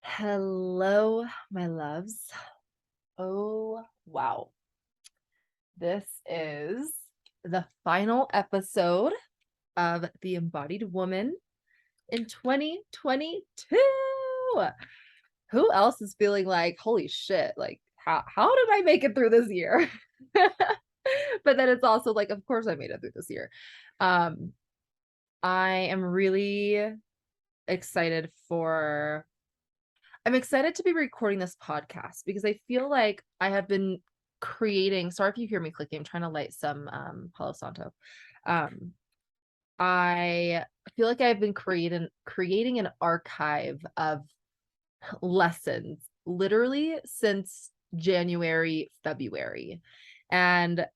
Hello, my loves. Oh, wow. This is the final episode of The Embodied Woman in 2022. Who else is feeling like, holy shit, like, how did I make it through this year? But then it's also like, of course I made it through this year. Um, I am really excited for I'm excited to be recording this podcast because I feel like I have been creating sorry if you hear me clicking, I'm trying to light some Palo Santo. Um, I feel like I've been creating an archive of lessons literally since January, February. And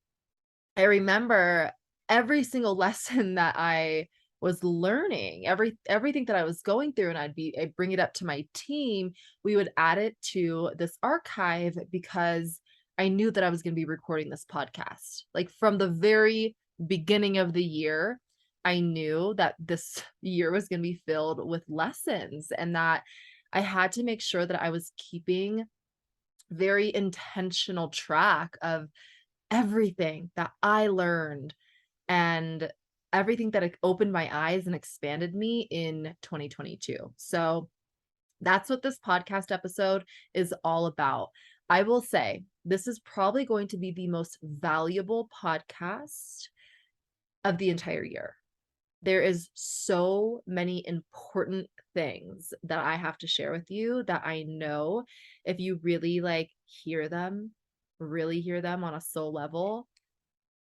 I remember every single lesson that I was learning, everything that I was going through, and I'd bring it up to my team. We would add it to this archive because I knew that I was going to be recording this podcast. Like from the very beginning of the year, I knew that this year was going to be filled with lessons and that I had to make sure that I was keeping very intentional track of everything that I learned and everything that opened my eyes and expanded me in 2022. So that's what this podcast episode is all about. I will say this is probably going to be the most valuable podcast of the entire year. There is so many important things that I have to share with you that I know if you really really hear them on a soul level,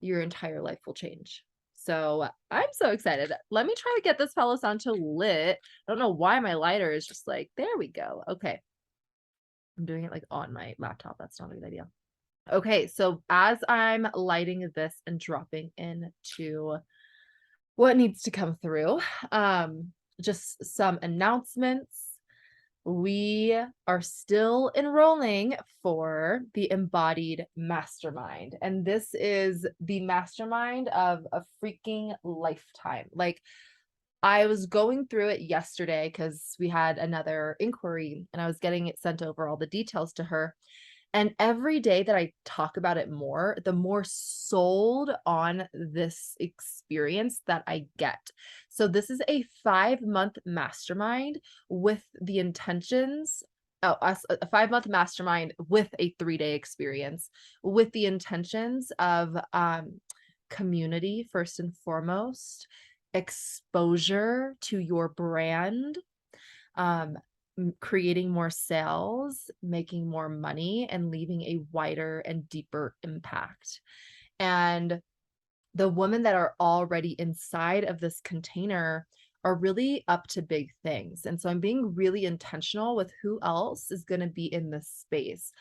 your entire life will change. So I'm so excited. Let me try to get this Palo Santo lit. I don't know why my lighter is just like, there we go. Okay. I'm doing it like on my laptop. That's not a good idea. Okay. So as I'm lighting this and dropping into what needs to come through, just some announcements. We are still enrolling for the Embodied Mastermind. And this is the mastermind of a freaking lifetime. Like, I was going through it yesterday because we had another inquiry and I was getting it sent over all the details to her. And every day that I talk about it more, the more sold on this experience that I get. So this is a 5-month mastermind with the intentions a 5-month mastermind with a 3-day experience with the intentions of community first and foremost, exposure to your brand, um, creating more sales, making more money, and leaving a wider and deeper impact. And the women that are already inside of this container are really up to big things. And so I'm being really intentional with who else is going to be in this space.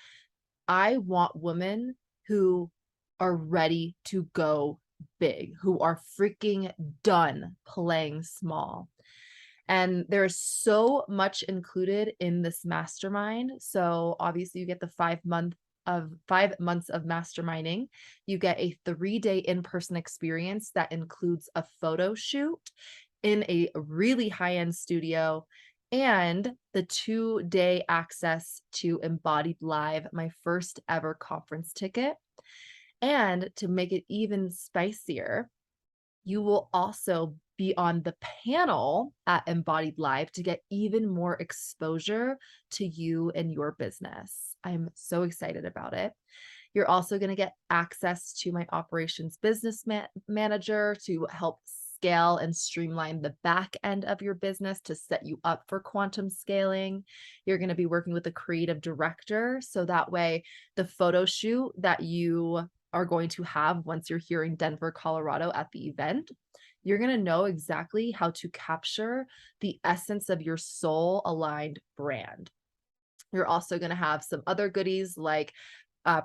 I want women who are ready to go big, who are freaking done playing small. And there's so much included in this mastermind. So obviously you get the 5 months of masterminding. You get a 3-day in-person experience that includes a photo shoot in a really high-end studio and the 2-day access to Embodied Live, my first ever conference ticket. And to make it even spicier, you will also be on the panel at Embodied Live to get even more exposure to you and your business. I'm so excited about it. You're also going to get access to my operations business manager to help scale and streamline the back end of your business to set you up for quantum scaling. You're going to be working with a creative director. So that way, the photo shoot that you are going to have once you're here in Denver, Colorado at the event, you're going to know exactly how to capture the essence of your soul aligned brand. You're also going to have some other goodies like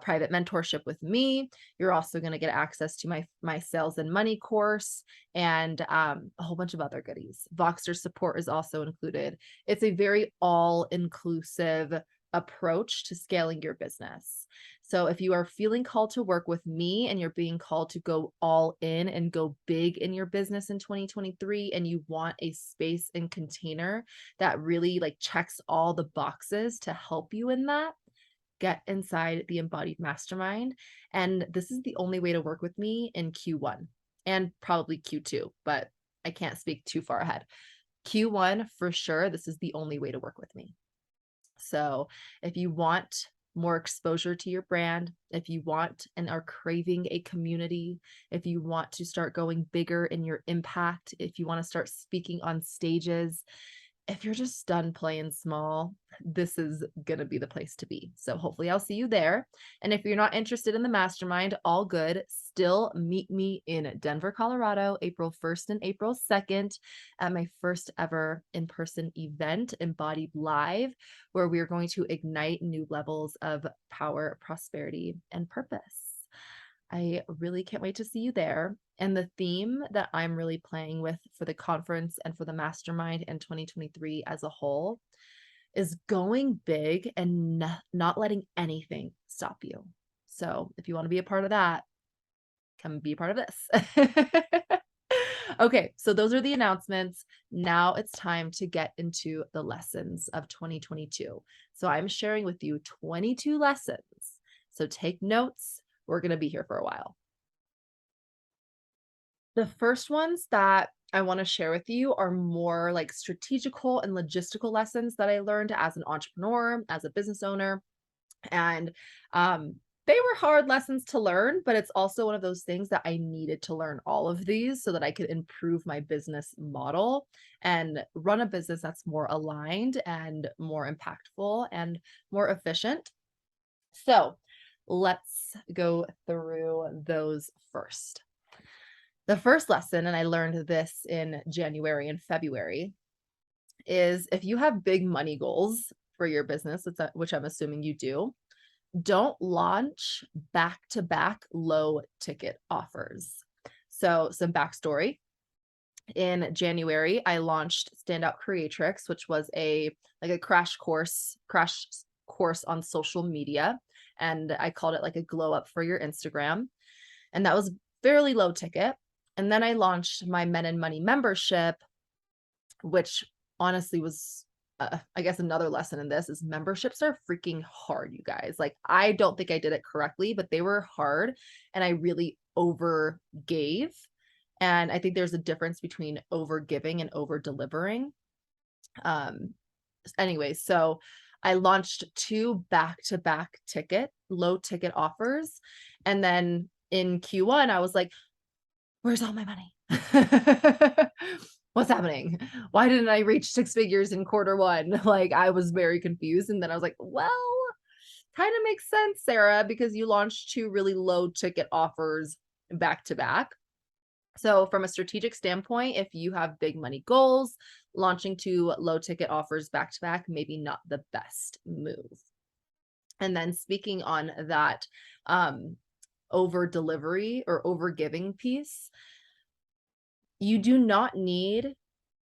private mentorship with me. You're also going to get access to my sales and money course and a whole bunch of other goodies. Voxer support is also included. It's a very all-inclusive approach to scaling your business. So if you are feeling called to work with me and you're being called to go all in and go big in your business in 2023, and you want a space and container that really like checks all the boxes to help you in that, get inside the Embodied Mastermind. And this is the only way to work with me in Q1 and probably Q2, but I can't speak too far ahead. Q1 for sure, this is the only way to work with me. So if you want more exposure to your brand, if you want and are craving a community, if you want to start going bigger in your impact, if you want to start speaking on stages, if you're just done playing small, this is going to be the place to be. So hopefully I'll see you there. And if you're not interested in the mastermind, all good. Still meet me in Denver, Colorado, April 1st and April 2nd at my first ever in-person event, Embodied Live, where we are going to ignite new levels of power, prosperity, and purpose. I really can't wait to see you there. And the theme that I'm really playing with for the conference and for the mastermind in 2023 as a whole is going big and not letting anything stop you. So if you want to be a part of that, come be a part of this. Okay, so those are the announcements. Now it's time to get into the lessons of 2022. So I'm sharing with you 22 lessons. So take notes. We're going to be here for a while. The first ones that I want to share with you are more like strategical and logistical lessons that I learned as an entrepreneur, as a business owner. And they were hard lessons to learn, but it's also one of those things that I needed to learn all of these so that I could improve my business model and run a business that's more aligned and more impactful and more efficient. So let's go through those first. The first lesson, and I learned this in January and February, is if you have big money goals for your business, which I'm assuming you do, don't launch back-to-back low ticket offers. So some backstory. In January, I launched Standout Creatrix, which was a crash course on social media. And I called it like a glow up for your Instagram. And that was fairly low ticket. And then I launched my Men and Money membership, which honestly was, I guess another lesson in this is memberships are freaking hard, you guys. Like, I don't think I did it correctly, but they were hard and I really over gave. And I think there's a difference between over giving and over delivering. Anyway, so I launched 2 back-to-back low ticket offers. And then in Q1, I was like, where's all my money? What's happening? Why didn't I reach 6 figures in Q1? Like, I was very confused. And then I was like, well, kind of makes sense, Sarah, because you launched 2 really low ticket offers back to back. So from a strategic standpoint, if you have big money goals, launching 2 low ticket offers back to back, maybe not the best move. And then speaking on that over delivery or over giving piece, you do not need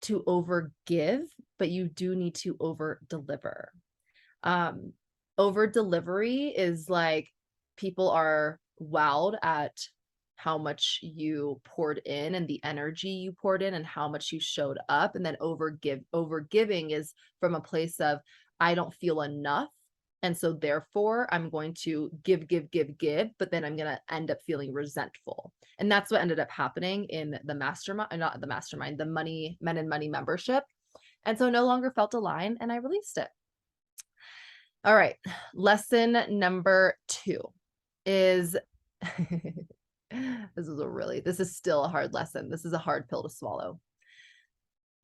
to over give, but you do need to over deliver. Over delivery is like people are wowed at how much you poured in and the energy you poured in and how much you showed up. And then over giving is from a place of, I don't feel enough. And so therefore I'm going to give, but then I'm going to end up feeling resentful. And that's what ended up happening in the mastermind, not the mastermind, the Men and Money membership. And so no longer felt aligned and I released it. All right. Lesson number 2 is, this is still a hard lesson. This is a hard pill to swallow.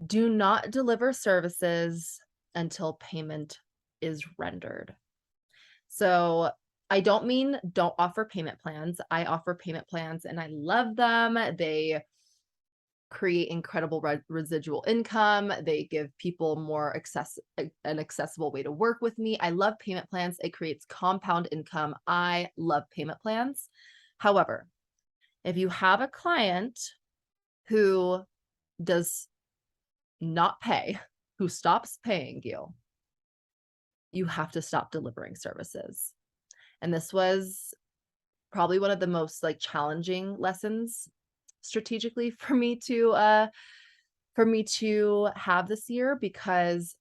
Do not deliver services until payment is rendered. So I don't mean don't offer payment plans. I offer payment plans and I love them. They create incredible residual income. They give people more an accessible way to work with me. I love payment plans. It creates compound income. I love payment plans. However, if you have a client who does not pay, who stops paying you, you have to stop delivering services. And this was probably one of the most like challenging lessons strategically for me to have this year, because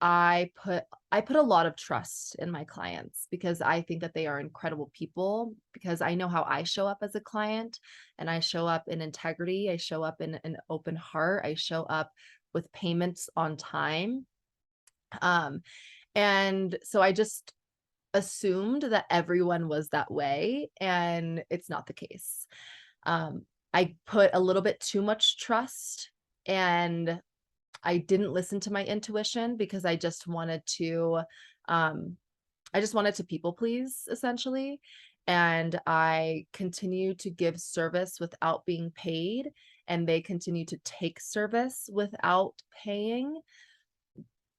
I put a lot of trust in my clients, because I think that they are incredible people, because I know how I show up as a client, and I show up in integrity, I show up in an open heart, I show up with payments on time. Um, and so I just assumed that everyone was that way, and it's not the case. I put a little bit too much trust, and I didn't listen to my intuition, because I just wanted to people please, essentially. And I continue to give service without being paid, and they continue to take service without paying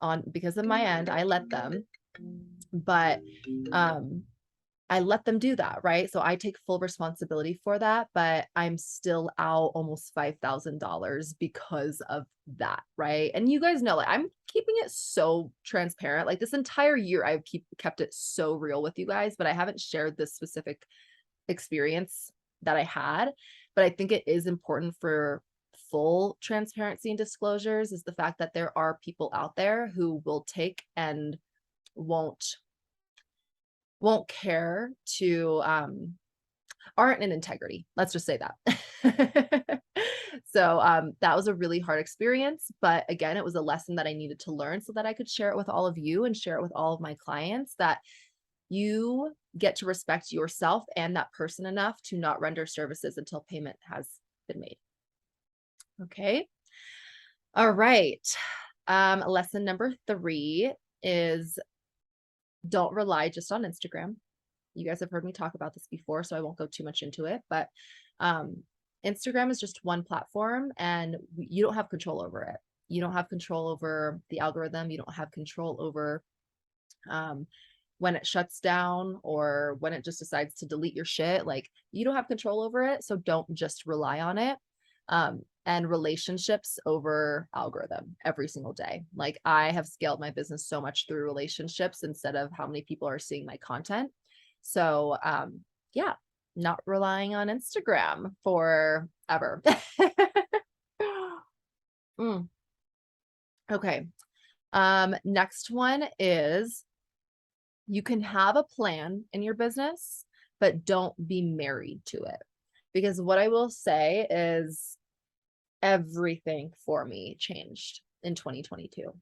on because of my end. I let them, but um I let them do that, right? So I take full responsibility for that, but I'm still out almost $5,000 because of that, right? And you guys know, like, I'm keeping it so transparent. Like, this entire year, I've kept it so real with you guys, but I haven't shared this specific experience that I had. But I think it is important for full transparency and disclosures, is the fact that there are people out there who will take and won't care to aren't in integrity. Let's just say that. So that was a really hard experience, but again, it was a lesson that I needed to learn so that I could share it with all of you and share it with all of my clients, that you get to respect yourself and that person enough to not render services until payment has been made. Okay. All right. Lesson number 3 is, don't rely just on Instagram. You guys have heard me talk about this before, so I won't go too much into it, but Instagram is just one platform, and you don't have control over it. You don't have control over the algorithm. You don't have control over when it shuts down or when it just decides to delete your shit. Like, you don't have control over it, so don't just rely on it. And relationships over algorithm every single day. Like, I have scaled my business so much through relationships instead of how many people are seeing my content. So yeah, not relying on Instagram forever. Okay. Next one is, you can have a plan in your business, but don't be married to it. Because what I will say is, everything for me changed in 2022.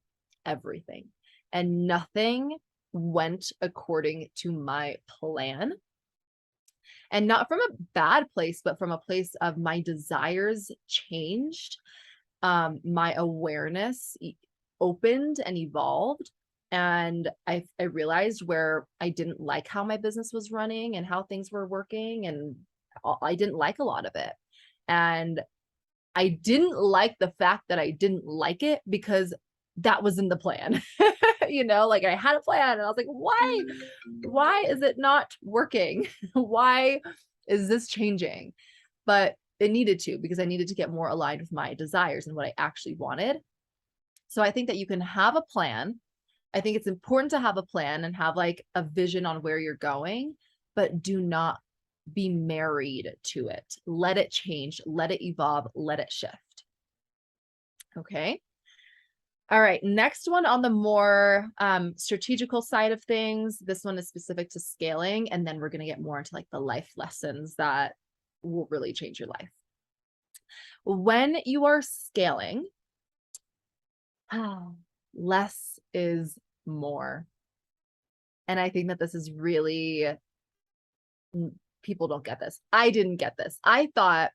Everything. And nothing went according to my plan. And not from a bad place, but from a place of my desires changed. My awareness opened and evolved. And I realized where I didn't like how my business was running and how things were working. And I didn't like a lot of it. And I didn't like the fact that I didn't like it, because that was in the plan. Like, I had a plan and I was like, why is it not working? Why is this changing? But it needed to, because I needed to get more aligned with my desires and what I actually wanted. So I think that you can have a plan. I think it's important to have a plan and have like a vision on where you're going, but do not be married to it. Let it change, let it evolve, let it shift. Okay. All right. Next one, on the more strategical side of things. This one is specific to scaling, and then we're going to get more into like the life lessons that will really change your life. When you are scaling, less is more. And I think that this is really, people don't get this. I didn't get this. I thought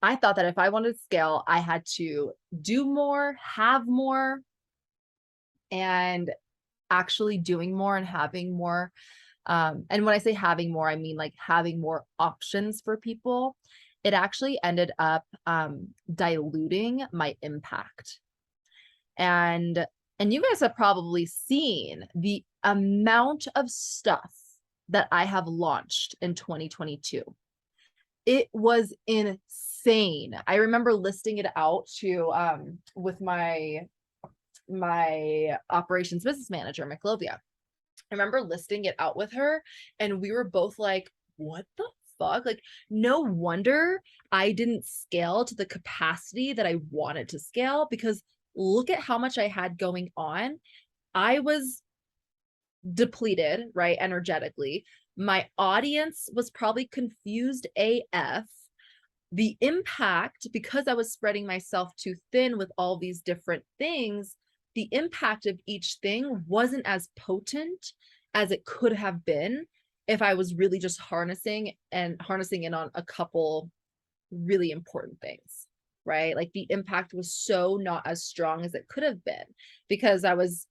that if I wanted to scale, I had to do more, have more, and actually doing more and having more. And when I say having more, I mean like having more options for people. It actually ended up diluting my impact. And you guys have probably seen the amount of stuff that I have launched in 2022. It was insane. I remember listing it out to with my operations business manager, Maclovia. I remember listing it out with her and we were both like, what the fuck? Like, no wonder I didn't scale to the capacity that I wanted to scale, because look at how much I had going on. I was depleted, right? Energetically. My audience was probably confused AF. The impact, because I was spreading myself too thin with all these different things, the impact of each thing wasn't as potent as it could have been if I was really just harnessing in on a couple really important things, right? Like the impact was so not as strong as it could have been, because I was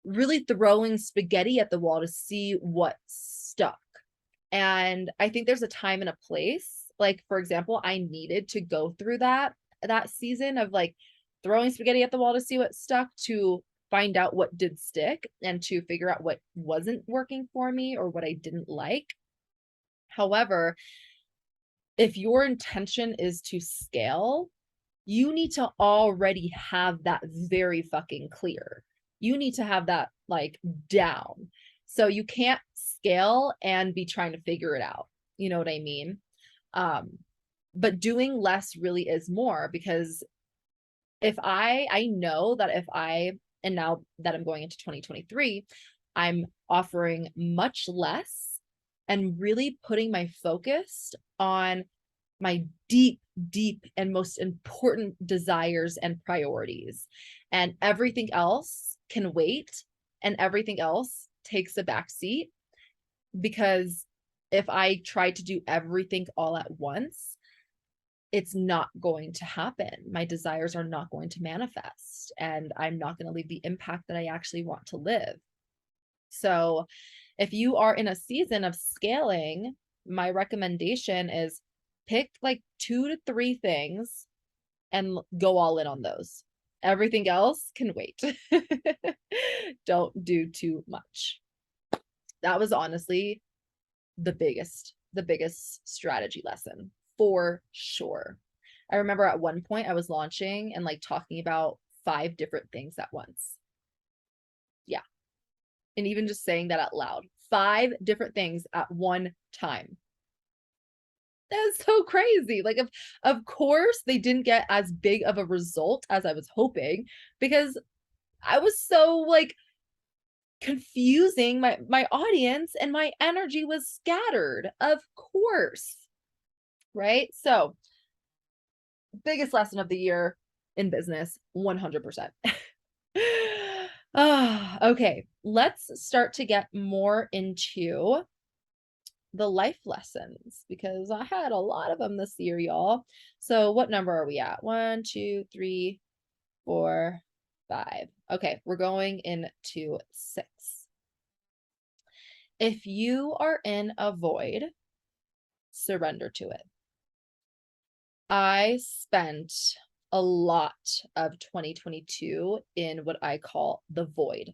really throwing spaghetti at the wall to see what stuck. And I think there's a time and a place. Like, for example, I needed to go through that season of like throwing spaghetti at the wall to see what stuck, to find out what did stick and to figure out what wasn't working for me or what I didn't like. However, if your intention is to scale, you need to already have that very fucking clear. You need to have that like down. So you can't scale and be trying to figure it out. You know what I mean? But doing less really is more, because if I know that if I, and now that I'm going into 2023, I'm offering much less and really putting my focus on my deep, deep and most important desires and priorities. And everything else can wait, and everything else takes a back seat, because if I try to do everything all at once, it's not going to happen. My desires are not going to manifest, and I'm not going to leave the impact that I actually want to live. So if you are in a season of scaling, my recommendation is pick like 2 to 3 things and go all in on those. Everything else can wait. Don't do too much. That was honestly the biggest strategy lesson for sure. I remember at one point I was launching and like talking about 5 different things at once. Yeah. And even just saying that out loud, 5 different things at one time. That's so crazy. Like, of course they didn't get as big of a result as I was hoping, because I was so like confusing my audience and my energy was scattered, of course. Right? So, biggest lesson of the year in business, 100%. Okay, let's start to get more into the life lessons, because I had a lot of them this year, y'all. So what number are we at? 1, 2, 3, 4, 5. Okay, we're going into 6. If you are in a void, surrender to it. I spent a lot of 2022 in what I call the void.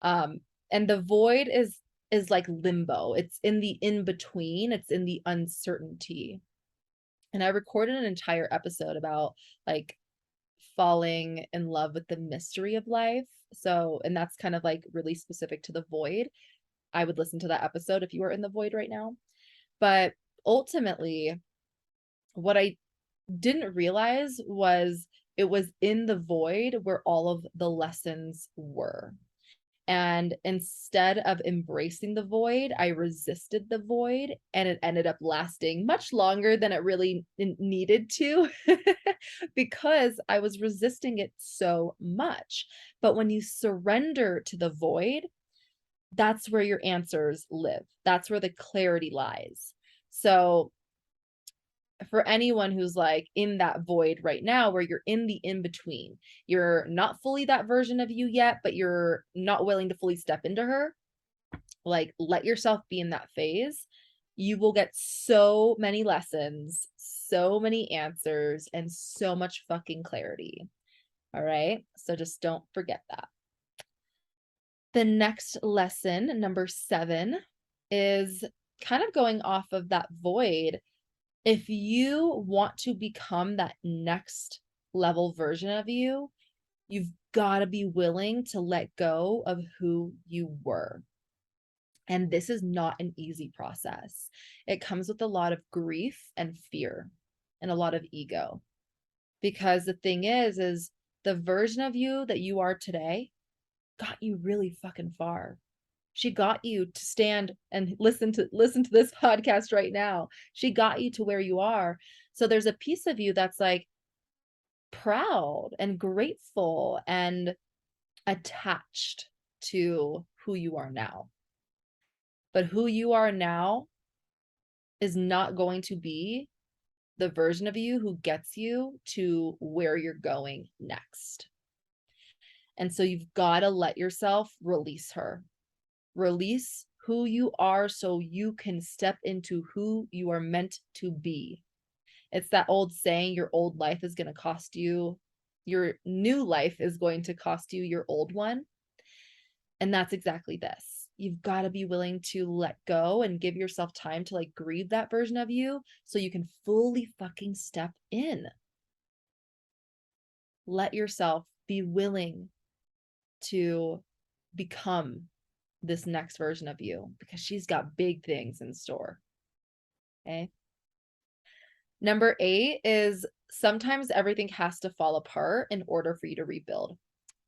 And the void is like limbo. It's in the in-between, it's in the uncertainty. And I recorded an entire episode about like falling in love with the mystery of life. So, and that's kind of like really specific to the void. I would listen to that episode if you are in the void right now. But ultimately, what I didn't realize was it was in the void where all of the lessons were. And instead of embracing the void, I resisted the void, and it ended up lasting much longer than it really needed to because I was resisting it so much. But when you surrender to the void, that's where your answers live. That's where the clarity lies. So for anyone who's like in that void right now, where you're in the in-between, you're not fully that version of you yet, but you're not willing to fully step into her, like let yourself be in that phase. You will get so many lessons, so many answers, and so much fucking clarity. All right. So just don't forget that. The next lesson, number 7, is kind of going off of that void. If you want to become that next level version of you, you've gotta be willing to let go of who you were. And this is not an easy process. It comes with a lot of grief and fear and a lot of ego. Because the thing is the version of you that you are today got you really fucking far. She got you to stand and listen to this podcast right now. She got you to where you are. So there's a piece of you that's like proud and grateful and attached to who you are now. But who you are now is not going to be the version of you who gets you to where you're going next. And so you've got to let yourself release her. Release who you are so you can step into who you are meant to be. It's that old saying, your old life is going to cost you, your new life is going to cost you your old one. And that's exactly this. You've got to be willing to let go and give yourself time to like grieve that version of you so you can fully fucking step in. Let yourself be willing to become this next version of you because she's got big things in store. Okay. Number 8 is sometimes everything has to fall apart in order for you to rebuild.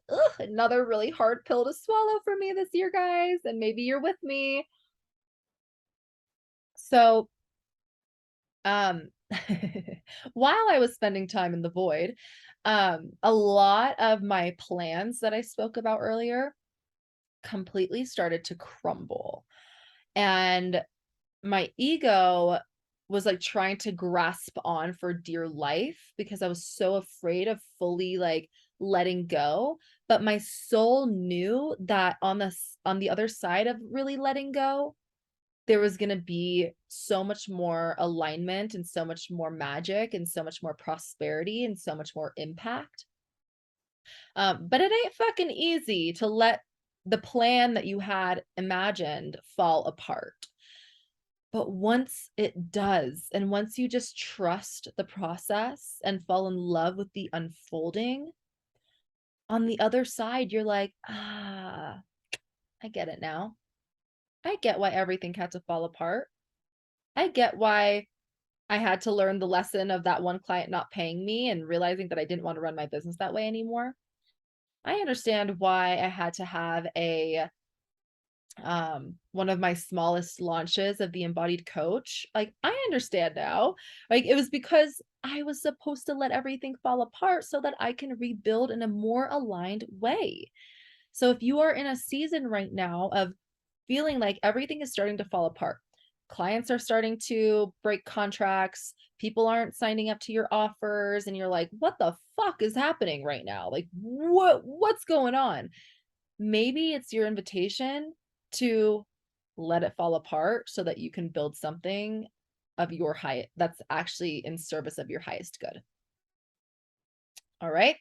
Ugh, another really hard pill to swallow for me this year, guys, and maybe you're with me. So, while I was spending time in the void, a lot of my plans that I spoke about earlier completely started to crumble. And my ego was like trying to grasp on for dear life because I was so afraid of fully like letting go. But my soul knew that on the other side of really letting go, there was going to be so much more alignment and so much more magic and so much more prosperity and so much more impact. But it ain't fucking easy to let the plan that you had imagined fall apart. But once it does, and once you just trust the process and fall in love with the unfolding, on the other side, you're like, I get it now. I get why everything had to fall apart. I get why I had to learn the lesson of that one client not paying me and realizing that I didn't want to run my business that way anymore. I understand why I had to have one of my smallest launches of the Embodied coach. Like, I understand now. Like, it was because I was supposed to let everything fall apart so that I can rebuild in a more aligned way. So if you are in a season right now of feeling like everything is starting to fall apart, clients are starting to break contracts, people aren't signing up to your offers, and you're like, what the fuck is happening right now? Like, what's going on? Maybe it's your invitation to let it fall apart so that you can build something of your high that's actually in service of your highest good. All right.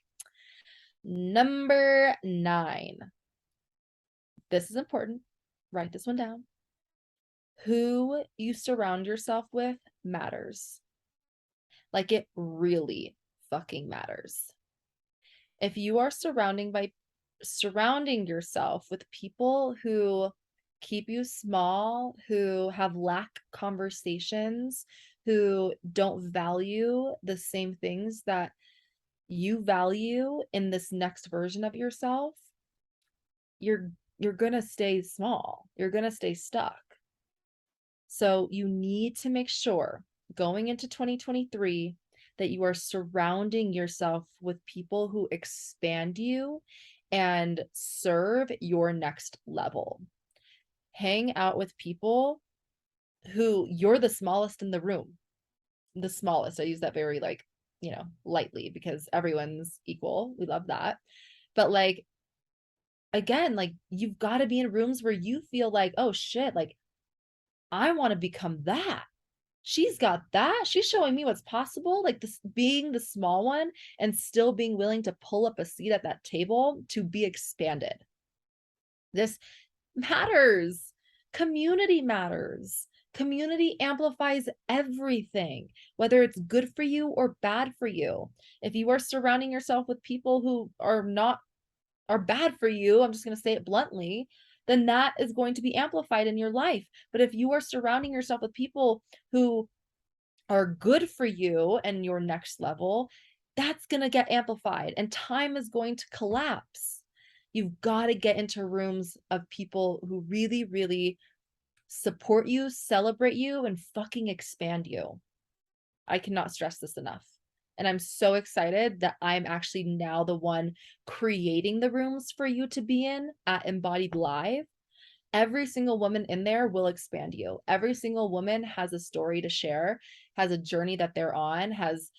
Number 9. This is important. Write this one down. Who you surround yourself with matters. Like, it really fucking matters. If you are surrounding yourself with people who keep you small, who have lack conversations, who don't value the same things that you value in this next version of yourself, you're going to stay small. You're going to stay stuck. So you need to make sure going into 2023 that you are surrounding yourself with people who expand you and serve your next level. Hang out with people who you're the smallest in the room. The smallest. I use that very lightly because everyone's equal. We love that. But like, again, like, you've got to be in rooms where you feel like, oh shit, like, I want to become that. She's got that. She's showing me what's possible. Like, this being the small one and still being willing to pull up a seat at that table to be expanded. This matters. Community matters. Community amplifies everything, whether it's good for you or bad for you. If you are surrounding yourself with people who are not are bad for you, I'm just going to say it bluntly, then that is going to be amplified in your life. But if you are surrounding yourself with people who are good for you and your next level, that's going to get amplified and time is going to collapse. You've got to get into rooms of people who really, really support you, celebrate you, and fucking expand you. I cannot stress this enough. And I'm so excited that I'm actually now the one creating the rooms for you to be in at Embodied Live. Every single woman in there will expand you. Every single woman has a story to share, has a journey that they're on, has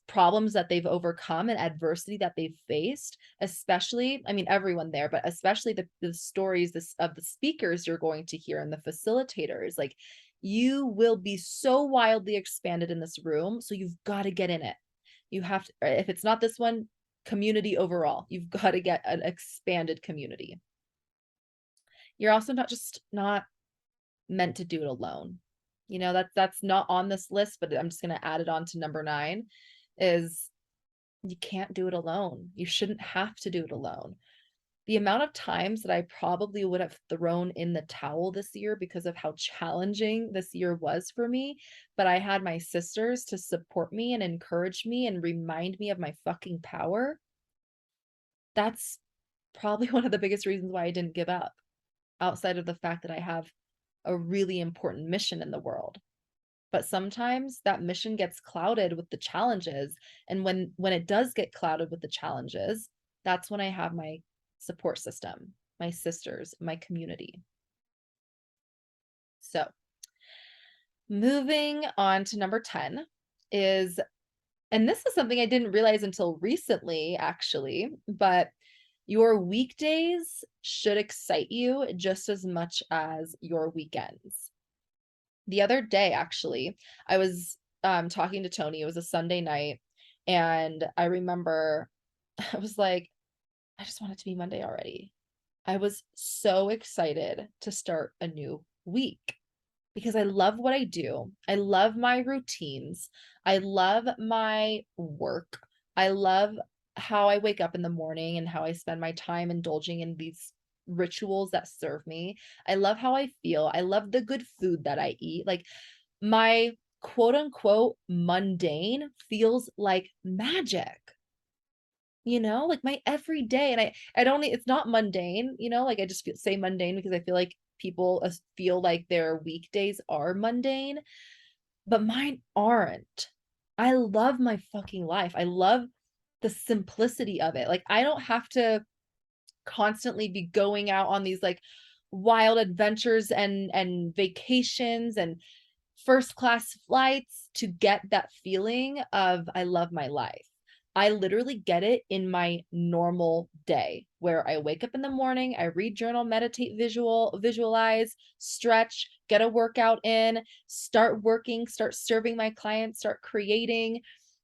problems that they've overcome and adversity that they've faced, especially, I mean, everyone there, but especially the stories of the speakers you're going to hear and the facilitators. Like, you will be so wildly expanded in this room. So you've got to get in it. You have to, if it's not this one, community overall, you've got to get an expanded community. You're also not meant to do it alone. You know, that's not on this list, but I'm just going to add it on to number 9 is you can't do it alone. You shouldn't have to do it alone. The amount of times that I probably would have thrown in the towel this year because of how challenging this year was for me, but I had my sisters to support me and encourage me and remind me of my fucking power. That's probably one of the biggest reasons why I didn't give up, outside of the fact that I have a really important mission in the world. But sometimes that mission gets clouded with the challenges. And when it does get clouded with the challenges, that's when I have my support system, my sisters, my community. So moving on to number 10 is, and this is something I didn't realize until recently, actually, but your weekdays should excite you just as much as your weekends. The other day, actually, I was talking to Tony. It was a Sunday night, and I remember I was like, I just want it to be Monday already. I was so excited to start a new week because I love what I do. I love my routines. I love my work. I love how I wake up in the morning and how I spend my time indulging in these rituals that serve me. I love how I feel. I love the good food that I eat. Like, my quote unquote mundane feels like magic. You know, like my everyday, and I don't, it's not mundane, you know, like I just say mundane because I feel like people feel like their weekdays are mundane, but mine aren't. I love my fucking life. I love the simplicity of it. Like, I don't have to constantly be going out on these like wild adventures and vacations and first class flights to get that feeling of I love my life. I literally get it in my normal day where I wake up in the morning, I read, journal, meditate, visualize, stretch, get a workout in, start working, start serving my clients, start creating,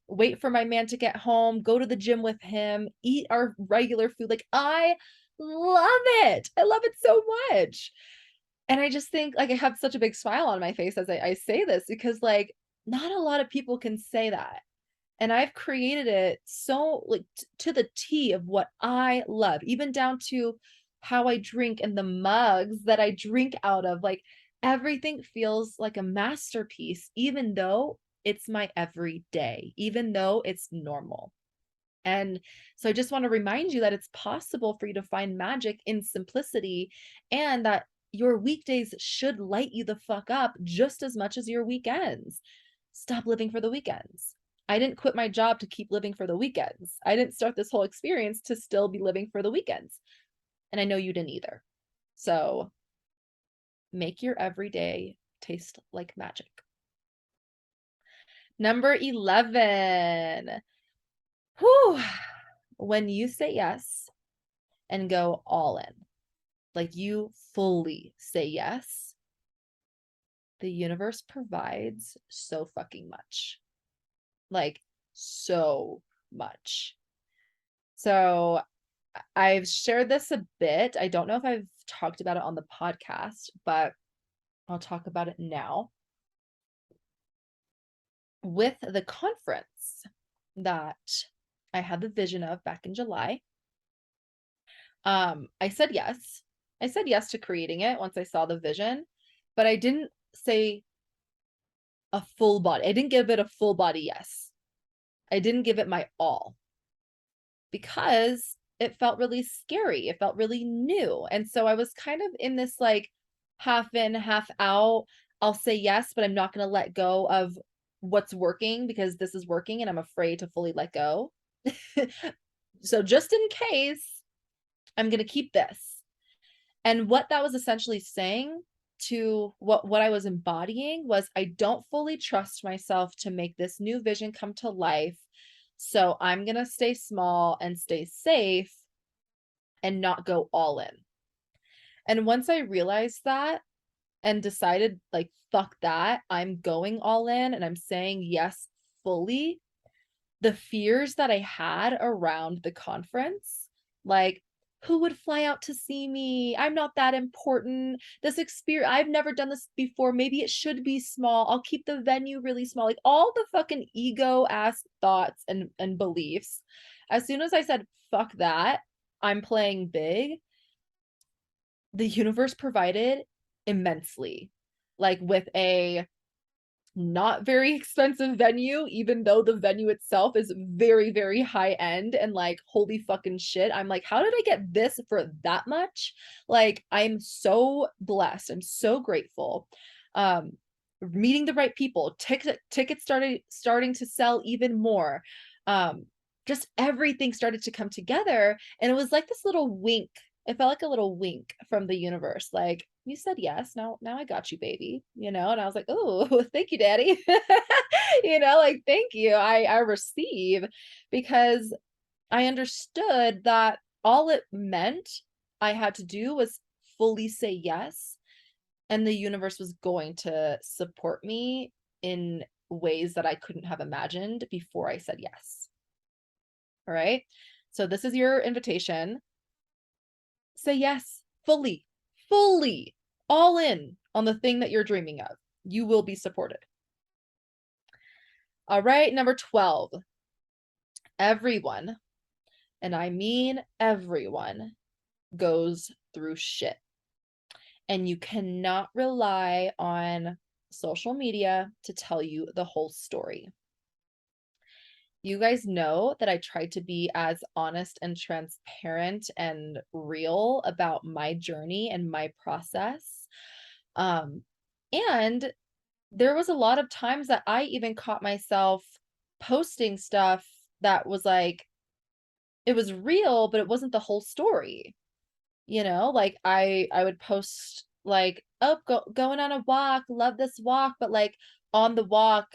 wait for my man to get home, go to the gym with him, eat our regular food. Like, I love it. I love it so much. And I just think, like, I have such a big smile on my face as I say this because, like, not a lot of people can say that. And I've created it so, like, to the T of what I love, even down to how I drink and the mugs that I drink out of. Like, everything feels like a masterpiece, even though it's my everyday, even though it's normal. And so I just want to remind you that it's possible for you to find magic in simplicity, and that your weekdays should light you the fuck up just as much as your weekends. Stop living for the weekends. I didn't quit my job to keep living for the weekends. I didn't start this whole experience to still be living for the weekends. And I know you didn't either. So make your everyday taste like magic. Number 11. Whew. When you say yes and go all in, like you fully say yes, the universe provides so fucking much. Like, so much. So I've shared this a bit. I don't know if I've talked about it on the podcast, but I'll talk about it now. With the conference that I had the vision of back in July, I said yes. I said yes to creating it once I saw the vision, but I didn't say a full body. I didn't give it a full body yes. I didn't give it my all because it felt really scary. It felt really new. And so I was kind of in this like half in, half out. I'll say yes, but I'm not going to let go of what's working because this is working and I'm afraid to fully let go. So just in case, I'm going to keep this. And what that was essentially saying to what I was embodying was I don't fully trust myself to make this new vision come to life. So I'm going to stay small and stay safe and not go all in. And once I realized that and decided like fuck that, I'm going all in and I'm saying yes fully, the fears that I had around the conference, like who would fly out to see me? I'm not that important. This experience, I've never done this before. Maybe it should be small. I'll keep the venue really small. Like all the fucking ego ass thoughts and beliefs. As soon as I said fuck that, I'm playing big, the universe provided immensely. Like with a not very expensive venue, even though the venue itself is very, very high end and like, holy fucking shit. I'm like, how did I get this for that much? Like, I'm so blessed. I'm so grateful. Meeting the right people, tickets starting to sell even more. Just everything started to come together. And it was like this little wink. It felt like a little wink from the universe. Like, you said yes. Now I got you, baby. And I was like, oh, thank you, daddy. Like, thank you. I receive because I understood that all it meant I had to do was fully say yes. And the universe was going to support me in ways that I couldn't have imagined before I said yes. All right. So this is your invitation. Say yes fully, all in on the thing that you're dreaming of. You will be supported. All right, number 12. Everyone, and I mean everyone, goes through shit. And you cannot rely on social media to tell you the whole story. You guys know that I tried to be as honest and transparent and real about my journey and my process. And there was a lot of times that I even caught myself posting stuff that was like, it was real, but it wasn't the whole story. Like I would post like, oh, going on a walk, love this walk, but like on the walk,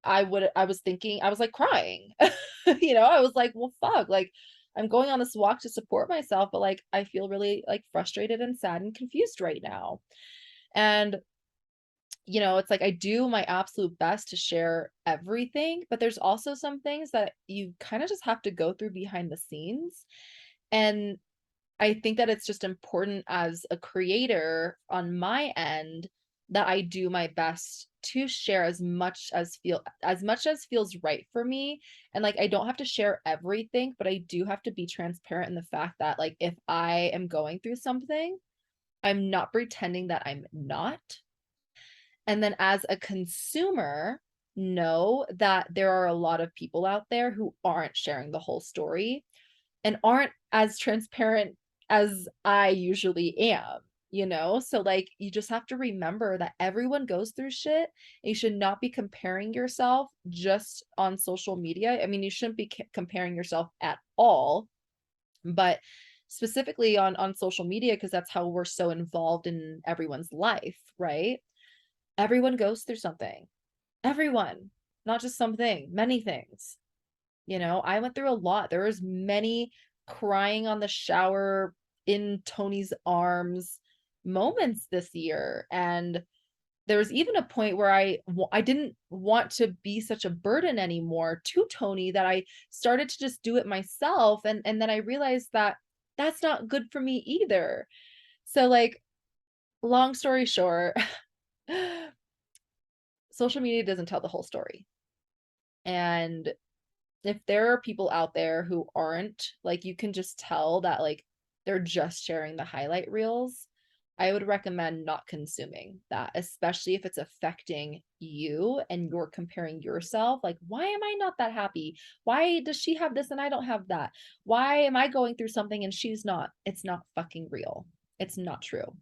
I was thinking, I was like crying. I was like, well, fuck, like I'm going on this walk to support myself, but like I feel really like frustrated and sad and confused right now. And it's like I do my absolute best to share everything, but there's also some things that you kind of just have to go through behind the scenes. And I think that it's just important as a creator on my end that I do my best to share as much as feels right for me. And like I don't have to share everything, but I do have to be transparent in the fact that like if I am going through something, I'm not pretending that I'm not. And then as a consumer, know that there are a lot of people out there who aren't sharing the whole story and aren't as transparent as I usually am. So like you just have to remember that everyone goes through shit. And you should not be comparing yourself just on social media. I mean, you shouldn't be comparing yourself at all, but specifically on social media because that's how we're so involved in everyone's life, right? Everyone goes through something. Everyone, not just something, many things. I went through a lot. There was many crying on the shower in Tony's arms moments this year. And there was even a point where I didn't want to be such a burden anymore to Tony that I started to just do it myself. And then I realized that that's not good for me either. So like, long story short, social media doesn't tell the whole story. And if there are people out there who aren't, like, you can just tell that like they're just sharing the highlight reels, I would recommend not consuming that, especially if it's affecting you and you're comparing yourself. Like, why am I not that happy? Why does she have this and I don't have that? Why am I going through something and she's not? It's not fucking real. It's not true.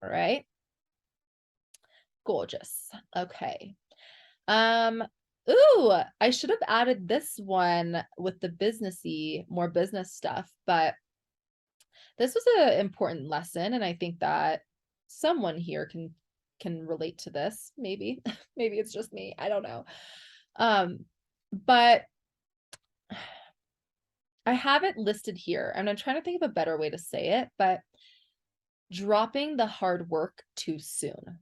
All right. Gorgeous. Okay. Ooh, I should have added this one with the businessy, more business stuff, but this was an important lesson, and I think that someone here can relate to this. Maybe, maybe it's just me. I don't know. But I have it listed here, and I'm trying to think of a better way to say it, but dropping the hard work too soon.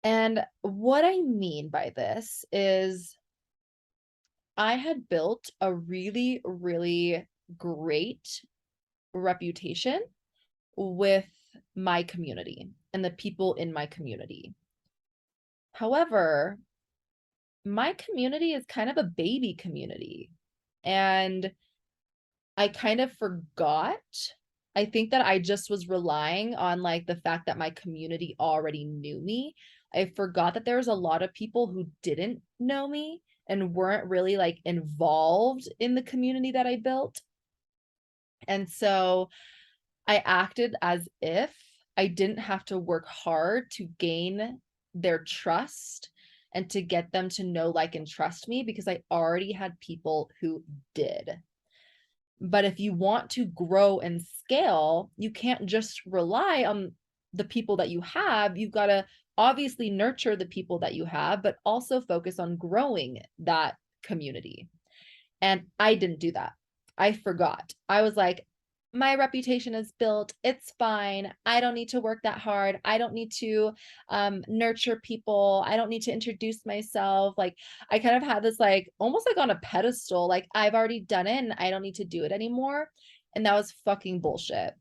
And what I mean by this is I had built a really, really great reputation with my community and the people in my community. However, my community is kind of a baby community, and I kind of forgot. I think that I just was relying on like the fact that my community already knew me. I forgot that there was a lot of people who didn't know me and weren't really like involved in the community that I built. And so I acted as if I didn't have to work hard to gain their trust and to get them to know, like, and trust me because I already had people who did. But if you want to grow and scale, you can't just rely on the people that you have. You've got to obviously nurture the people that you have, but also focus on growing that community. And I didn't do that. I forgot. I was like, my reputation is built. It's fine. I don't need to work that hard. I don't need to nurture people. I don't need to introduce myself. Like, I kind of had this like almost like on a pedestal, like I've already done it and I don't need to do it anymore. And that was fucking bullshit.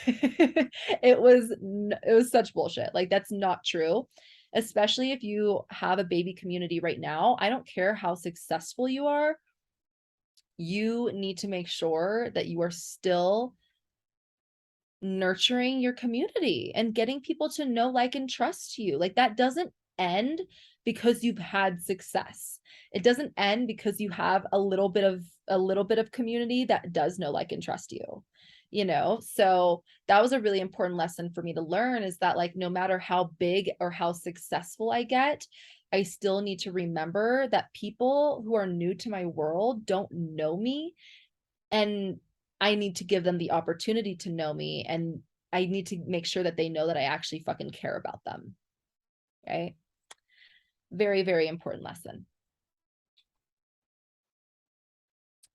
It was such bullshit. Like, that's not true. Especially if you have a baby community right now. I don't care how successful you are. You need to make sure that you are still nurturing your community and getting people to know, like, and trust you. Like, that doesn't end because you've had success. It doesn't end because you have a little bit of community that does know, like, and trust you. So that was a really important lesson for me to learn, is that like no matter how big or how successful I get, I still need to remember that people who are new to my world don't know me, and I need to give them the opportunity to know me, and I need to make sure that they know that I actually fucking care about them. Right? Very, very important lesson.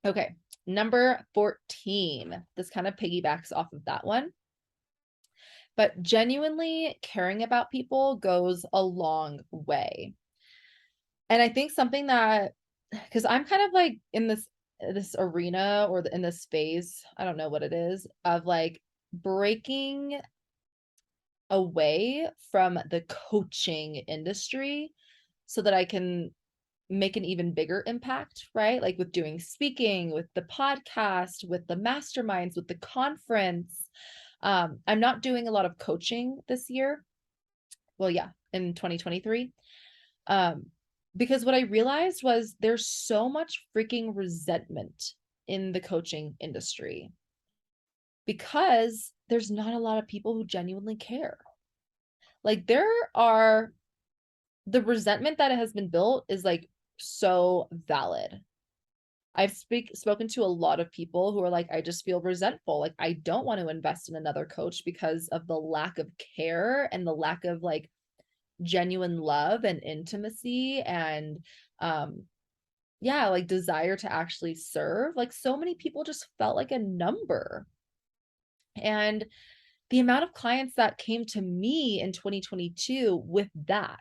Okay, number 14. This kind of piggybacks off of that one. But genuinely caring about people goes a long way. And I think something that, because I'm kind of like in this arena or in this phase, I don't know what it is, of like breaking away from the coaching industry so that I can make an even bigger impact, right? Like with doing speaking, with the podcast, with the masterminds, with the conference. I'm not doing a lot of coaching this year. Well, yeah, in 2023. Because what I realized was there's so much freaking resentment in the coaching industry because there's not a lot of people who genuinely care. Like, the resentment that has been built is like so valid. I've spoken to a lot of people who are like, I just feel resentful. Like, I don't want to invest in another coach because of the lack of care and the lack of like genuine love and intimacy and yeah, like desire to actually serve. Like, so many people just felt like a number. And the amount of clients that came to me in 2022 with that,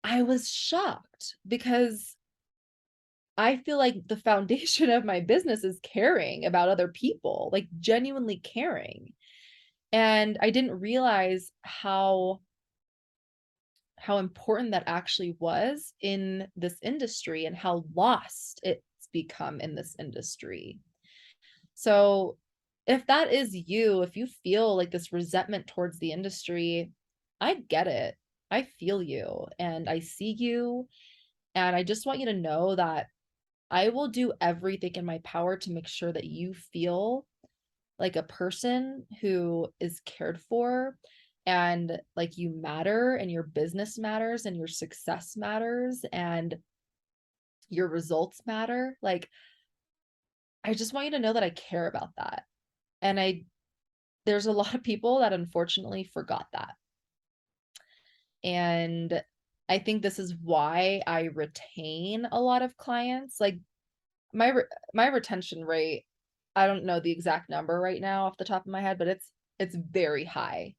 I was shocked because I feel like the foundation of my business is caring about other people, like genuinely caring. And I didn't realize how important that actually was in this industry and how lost it's become in this industry. So if that is you, if you feel like this resentment towards the industry, I get it. I feel you and I see you. And I just want you to know that I will do everything in my power to make sure that you feel like a person who is cared for and like you matter and your business matters and your success matters and your results matter. Like, I just want you to know that I care about that. And there's a lot of people that unfortunately forgot that. And I think this is why I retain a lot of clients. Like my retention rate, I don't know the exact number right now off the top of my head, but it's very high.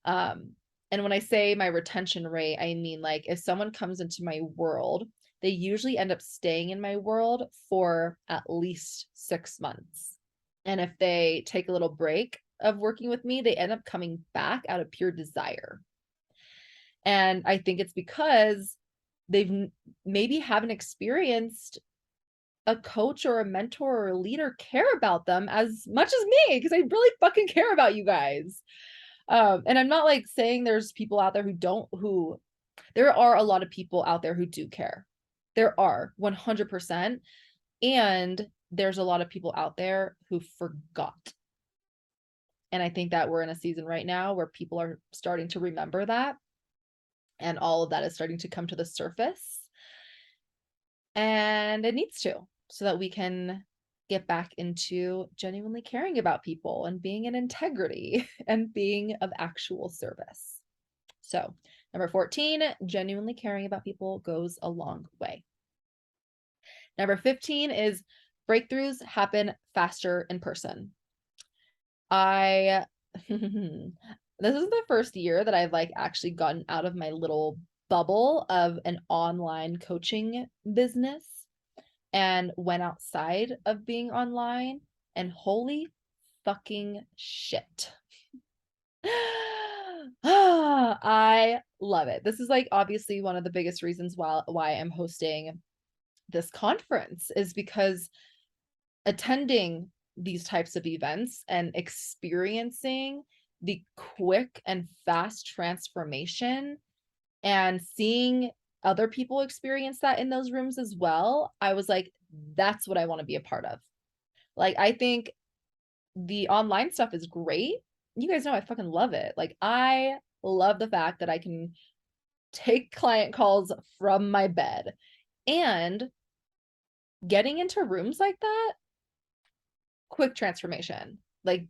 And when I say my retention rate, I mean like if someone comes into my world, they usually end up staying in my world for at least 6 months. And if they take a little break of working with me, they end up coming back out of pure desire. And I think it's because they've maybe haven't experienced a coach or a mentor or a leader care about them as much as me, because I really fucking care about you guys. And I'm not like saying there's people out there who there are a lot of people out there who do care. There are 100%. And there's a lot of people out there who forgot. And I think that we're in a season right now where people are starting to remember that. And all of that is starting to come to the surface. And it needs to, so that we can get back into genuinely caring about people and being in integrity and being of actual service. So, number 14, genuinely caring about people goes a long way. Number 15 is breakthroughs happen faster in person. This is the first year that I've like actually gotten out of my little bubble of an online coaching business and went outside of being online, and holy fucking shit. I love it. This is like obviously one of the biggest reasons why I'm hosting this conference, is because attending these types of events and experiencing the quick and fast transformation and seeing other people experience that in those rooms as well, I was like, that's what I want to be a part of. Like, I think the online stuff is great. You guys know I fucking love it. Like, I love the fact that I can take client calls from my bed, and getting into rooms like that, quick transformation, like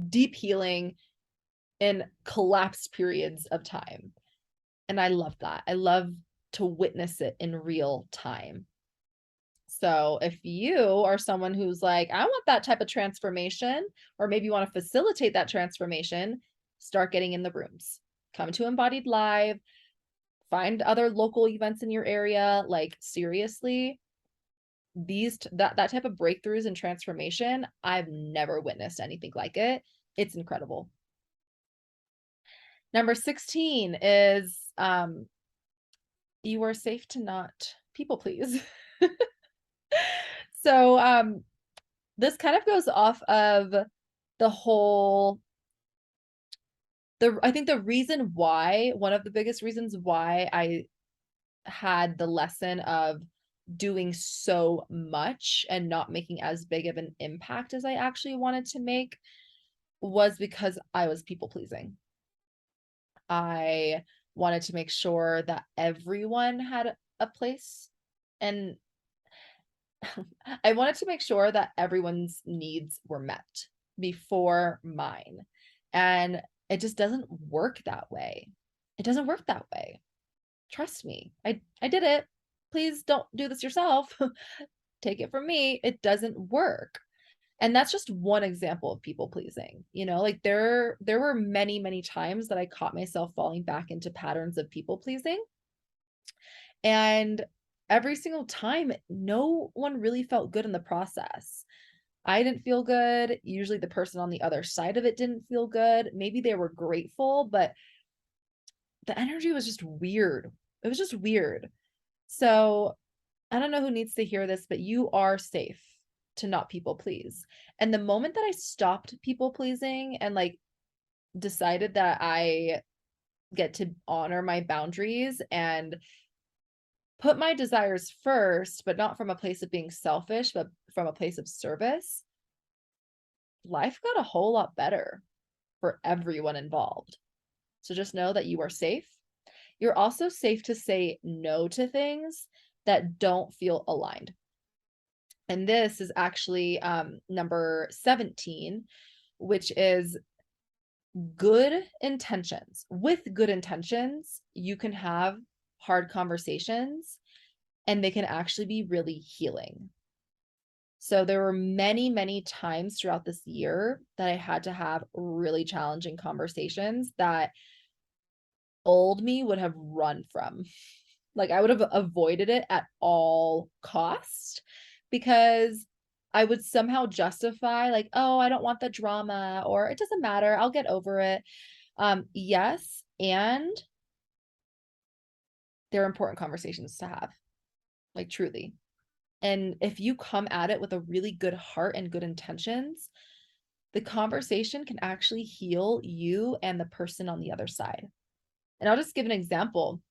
deep healing in collapsed periods of time. And I love that. I love to witness it in real time. So if you are someone who's like, I want that type of transformation, or maybe you want to facilitate that transformation, start getting in the rooms. Come to Embodied Live, find other local events in your area. Like, seriously, that type of breakthroughs and transformation, I've never witnessed anything like it. It's incredible. Number 16 is you are safe to not people please. So this kind of goes off of the whole, I think the reason why, one of the biggest reasons why I had the lesson of doing so much and not making as big of an impact as I actually wanted to make was because I was people pleasing. I wanted to make sure that everyone had a place, and I wanted to make sure that everyone's needs were met before mine. And it just doesn't work that way. It doesn't work that way. Trust me. I did it. Please don't do this yourself. Take it from me. It doesn't work. And that's just one example of people pleasing. You know, like there were many, many times that I caught myself falling back into patterns of people pleasing. And every single time, no one really felt good in the process. I didn't feel good. Usually the person on the other side of it didn't feel good. Maybe they were grateful, but the energy was just weird. It was just weird. So I don't know who needs to hear this, but you are safe to not people please. And the moment that I stopped people pleasing and like decided that I get to honor my boundaries and put my desires first, but not from a place of being selfish, but from a place of service, life got a whole lot better for everyone involved. So just know that you are safe. You're also safe to say no to things that don't feel aligned. And this is actually number 17, which is good intentions. With good intentions, you can have hard conversations and they can actually be really healing. So there were many, many times throughout this year that I had to have really challenging conversations that old me would have run from. Like I would have avoided it at all cost because I would somehow justify like, oh, I don't want the drama or it doesn't matter. I'll get over it. Yes, and they're important conversations to have, like truly. And if you come at it with a really good heart and good intentions, the conversation can actually heal you and the person on the other side. And I'll just give an example.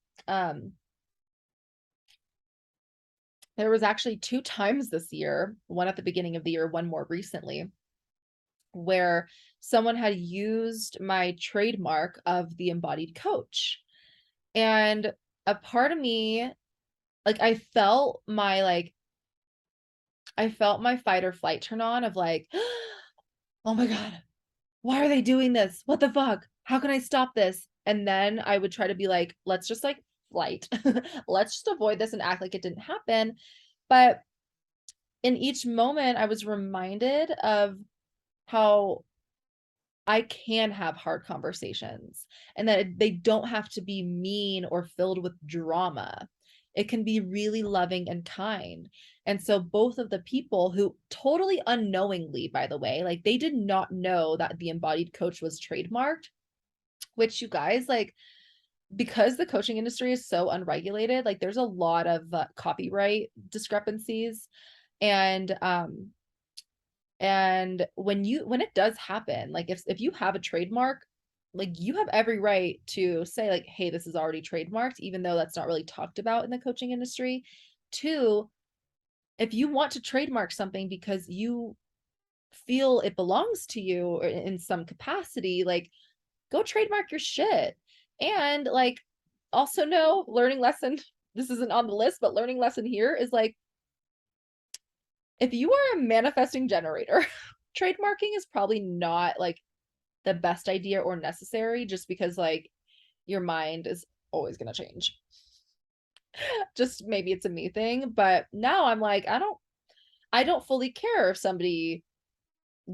There was actually 2 times this year, one at the beginning of the year, one more recently, where someone had used my trademark of the embodied coach. And a part of me, like I felt my fight or flight turn on of like, oh my God, why are they doing this? What the fuck? How can I stop this? And then I would try to be like, let's just like flight. Let's just avoid this and act like it didn't happen. But in each moment, I was reminded of how I can have hard conversations and that they don't have to be mean or filled with drama. It can be really loving and kind. And so both of the people who totally unknowingly, by the way, like they did not know that the embodied coach was trademarked, which you guys like, because the coaching industry is so unregulated, like there's a lot of copyright discrepancies. And when it does happen, like if you have a trademark, like you have every right to say like, hey, this is already trademarked, even though that's not really talked about in the coaching industry. Two, if you want to trademark something because you feel it belongs to you or in some capacity, like go trademark your shit. And like also know, learning lesson, this isn't on the list, but learning lesson here is like, if you are a manifesting generator, trademarking is probably not like the best idea or necessary, just because like your mind is always going to change. Just maybe it's a me thing, but now I'm like, I don't fully care if somebody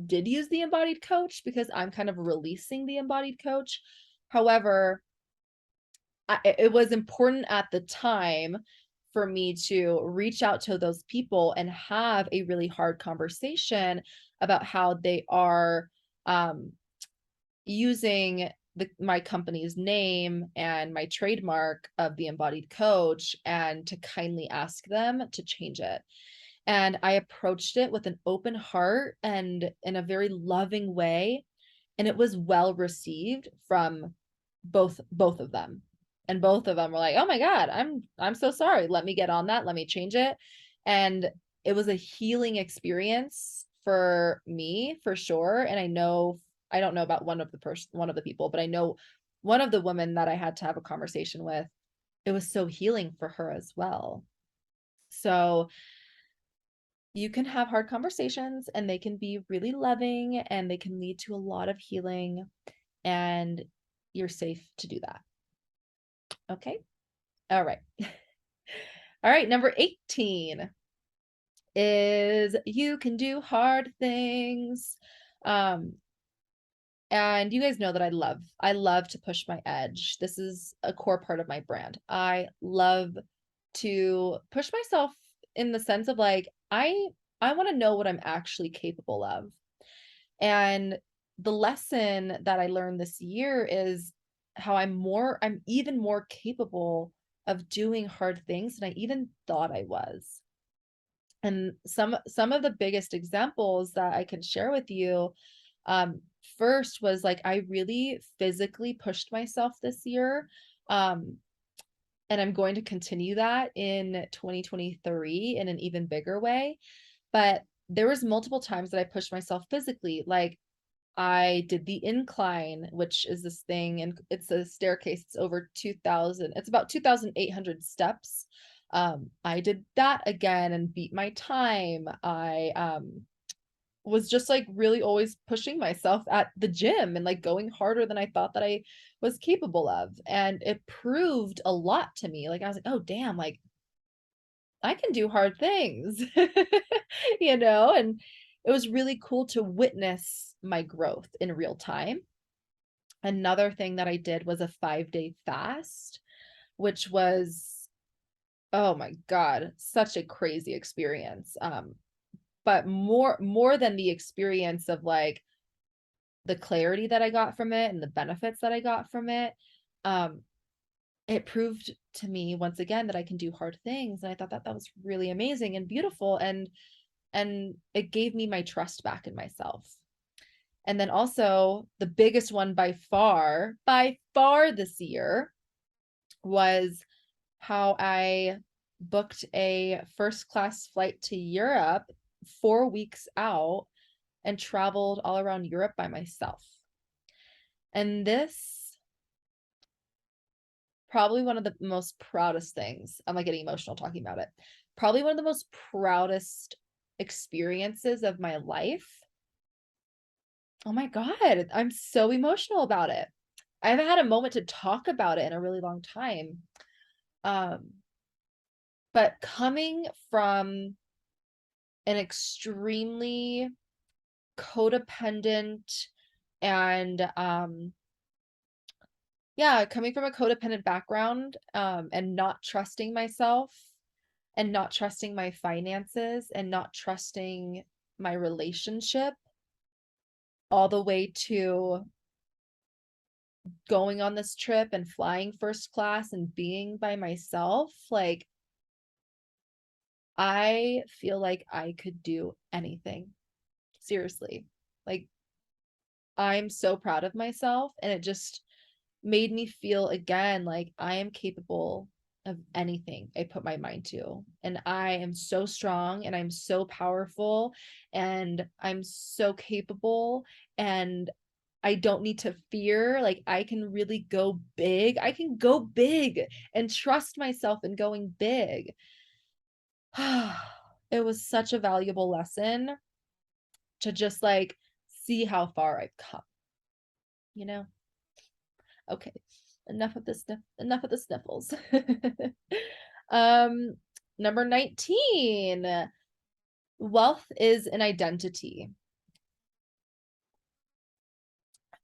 did use the embodied coach because I'm kind of releasing the embodied coach. However, it was important at the time for me to reach out to those people and have a really hard conversation about how they are using my company's name and my trademark of the embodied coach, and to kindly ask them to change it. And I approached it with an open heart and in a very loving way. And it was well received from both of them. And both of them were like, oh my God, I'm so sorry. Let me get on that. Let me change it. And it was a healing experience for me for sure. And I don't know about one of the people, but I know one of the women that I had to have a conversation with, it was so healing for her as well. So you can have hard conversations and they can be really loving and they can lead to a lot of healing, and you're safe to do that. Okay. All right. All right. Number 18 is you can do hard things. And you guys know that I love to push my edge. This is a core part of my brand. I love to push myself in the sense of like, I want to know what I'm actually capable of. And the lesson that I learned this year is how I'm even more capable of doing hard things than I even thought I was. And some of the biggest examples that I can share with you, first was like, I really physically pushed myself this year. Um, and I'm going to continue that in 2023 in an even bigger way. But there was multiple times that I pushed myself physically. Like, I did the incline, which is this thing, and it's a staircase. It's over 2,000. It's about 2,800 steps. I did that again and beat my time. I was just like really always pushing myself at the gym and like going harder than I thought that I was capable of. And it proved a lot to me. Like, I was like, oh damn, like I can do hard things, and it was really cool to witness my growth in real time. Another thing that I did was a 5-day fast, which was, oh my God, such a crazy experience. But more than the experience of like the clarity that I got from it and the benefits that I got from it, um, it proved to me once again that I can do hard things. And I thought that that was really amazing and beautiful. And it gave me my trust back in myself. And then also the biggest one by far this year was how I booked a first class flight to Europe 4 weeks out and traveled all around Europe by myself. And this probably one of the most proudest things. I'm like getting emotional talking about it. Probably one of the most proudest experiences of my life. Oh my God, I'm so emotional about it. I haven't had a moment to talk about it in a really long time. But coming from an extremely codependent and coming from a codependent background, and not trusting myself and not trusting my finances and not trusting my relationship, all the way to going on this trip and flying first class and being by myself, like I feel like I could do anything. Seriously. Like, I'm so proud of myself, and it just made me feel again like I am capable of anything I put my mind to. And I am so strong and I'm so powerful and I'm so capable, and I don't need to fear. Like, I can really go big. I can go big and trust myself in going big. It was such a valuable lesson to just like see how far I've come, you know? Okay, enough of the sniffles. Um, Number 19, wealth is an identity.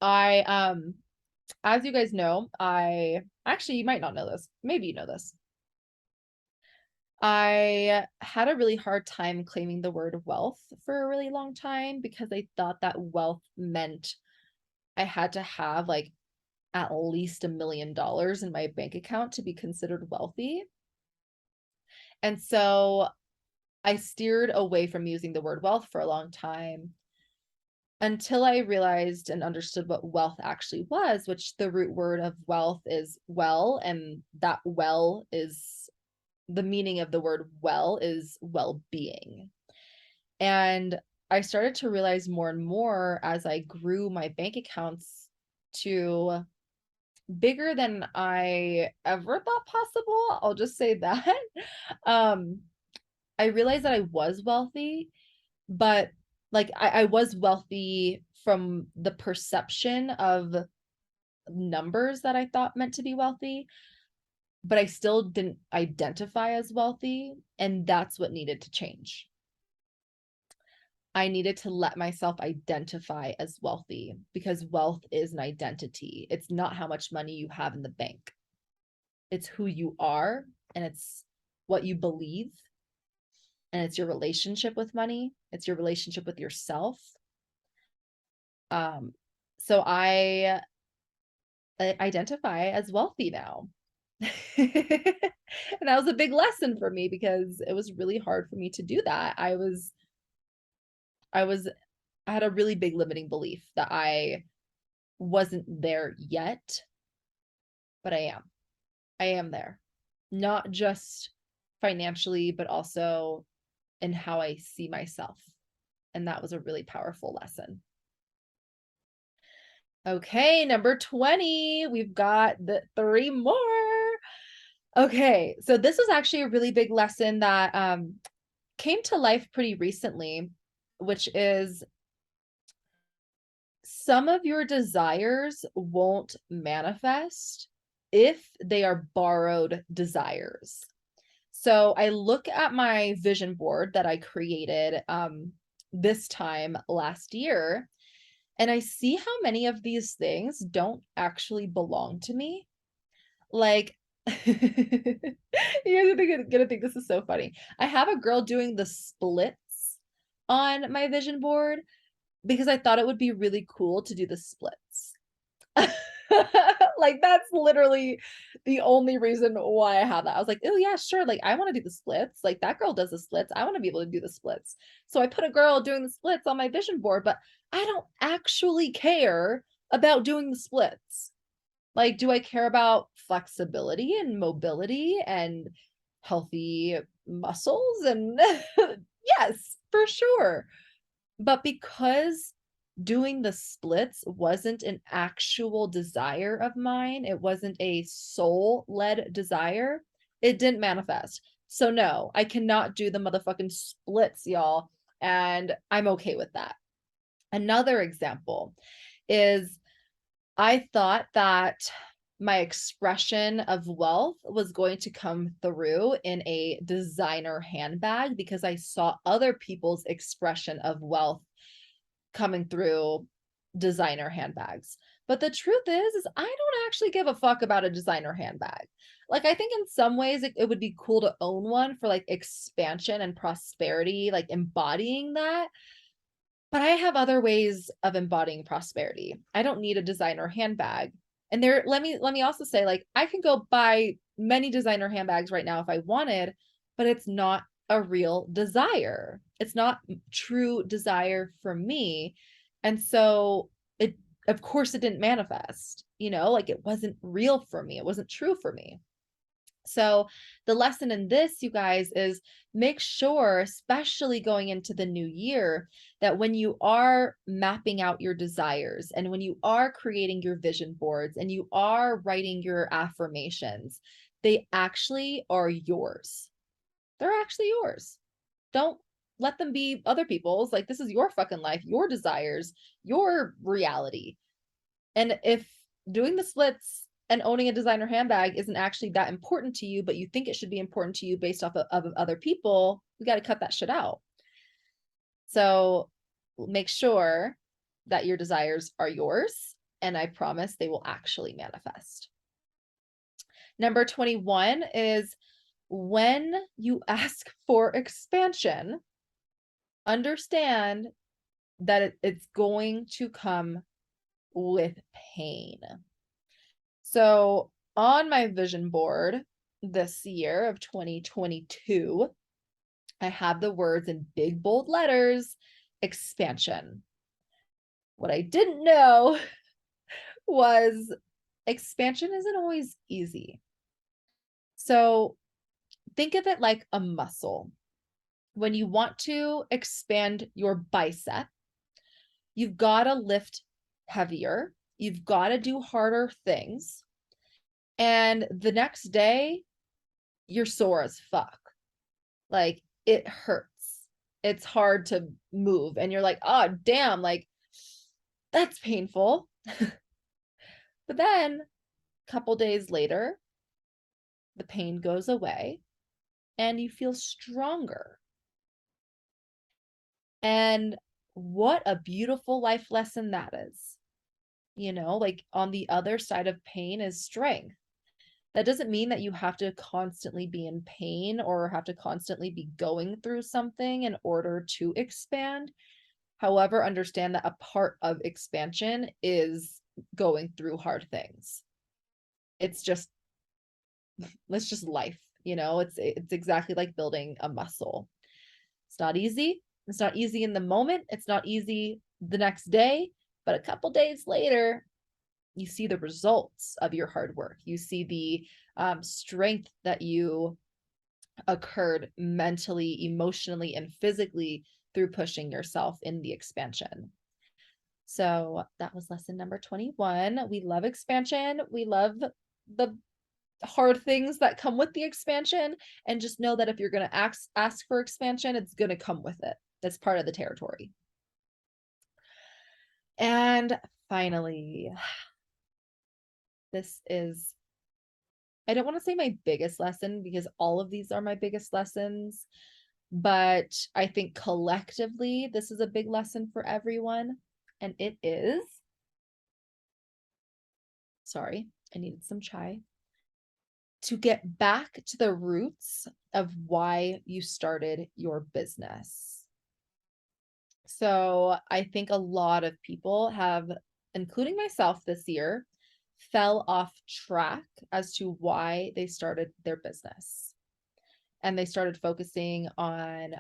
As you guys know, you might not know this, maybe you know this. I had a really hard time claiming the word wealth for a really long time because I thought that wealth meant I had to have like at least $1 million in my bank account to be considered wealthy. And so I steered away from using the word wealth for a long time until I realized and understood what wealth actually was, which the root word of wealth is well, and that well is the meaning of the word well is well-being. And I started to realize more and more as I grew my bank accounts to bigger than I ever thought possible. I'll just say that. I realized that I was wealthy, but like I was wealthy from the perception of numbers that I thought meant to be wealthy, but I still didn't identify as wealthy. And that's what needed to change. I needed to let myself identify as wealthy because wealth is an identity. It's not how much money you have in the bank. It's who you are, and it's what you believe, and it's your relationship with money. It's your relationship with yourself. So I identify as wealthy now. And that was a big lesson for me because it was really hard for me to do that. I was I had a really big limiting belief that I wasn't there yet, but I am. I am there. Not just financially, but also in how I see myself. And that was a really powerful lesson. Okay, number 20. We've got the 3 more. Okay, so this was actually a really big lesson that came to life pretty recently, which is some of your desires won't manifest if they are borrowed desires. So I look at my vision board that I created this time last year, and I see how many of these things don't actually belong to me. Like, you guys are gonna think this is so funny. I have a girl doing the splits on my vision board because I thought it would be really cool to do the splits. Like, that's literally the only reason why I have that. I was like, oh yeah, sure. Like, I want to do the splits. Like, that girl does the splits. I want to be able to do the splits. So I put a girl doing the splits on my vision board, but I don't actually care about doing the splits. Like, do I care about flexibility and mobility and healthy muscles? And yes, for sure. But because doing the splits wasn't an actual desire of mine, it wasn't a soul-led desire, it didn't manifest. So no, I cannot do the motherfucking splits, y'all, and I'm okay with that. Another example is I thought that my expression of wealth was going to come through in a designer handbag because I saw other people's expression of wealth coming through designer handbags. But the truth is I don't actually give a fuck about a designer handbag. Like, I think in some ways it would be cool to own one for like expansion and prosperity, like embodying that. But I have other ways of embodying prosperity. I don't need a designer handbag. And there, let me also say, like, I can go buy many designer handbags right now if I wanted, but it's not a real desire. It's not true desire for me. And so it, of course, it didn't manifest, like it wasn't real for me. It wasn't true for me. So the lesson in this, you guys, is make sure, especially going into the new year, that when you are mapping out your desires and when you are creating your vision boards and you are writing your affirmations, they actually are yours. They're actually yours. Don't let them be other people's. Like, this is your fucking life, your desires, your reality. And if doing the splits and owning a designer handbag isn't actually that important to you, but you think it should be important to you based off of other people, we got to cut that shit out. So make sure that your desires are yours, and I promise they will actually manifest. Number 21 is when you ask for expansion, understand that it's going to come with pain. So on my vision board this year of 2022, I have the words in big bold letters, expansion. What I didn't know was expansion isn't always easy. So think of it like a muscle. When you want to expand your bicep, you've got to lift heavier. You've got to do harder things. And the next day, you're sore as fuck. Like, it hurts. It's hard to move. And you're like, oh, damn, like, that's painful. But then a couple days later, the pain goes away and you feel stronger. And what a beautiful life lesson that is. Like, on the other side of pain is strength. That doesn't mean that you have to constantly be in pain or have to constantly be going through something in order to expand. However, understand that a part of expansion is going through hard things. It's just It's just life, it's exactly like building a muscle. It's not easy. It's not easy in the moment. It's not easy the next day, but a couple days later, you see the results of your hard work. You see the strength that you occurred mentally, emotionally, and physically through pushing yourself in the expansion. So that was lesson number 21. We love expansion. We love the hard things that come with the expansion, and just know that if you're going to ask for expansion, it's going to come with it. That's part of the territory. And finally, this is, I don't want to say my biggest lesson, because all of these are my biggest lessons, but I think collectively this is a big lesson for everyone. And it is, sorry, I needed some chai, to get back to the roots of why you started your business. So I think a lot of people have, including myself this year, fell off track as to why they started their business. And they started focusing on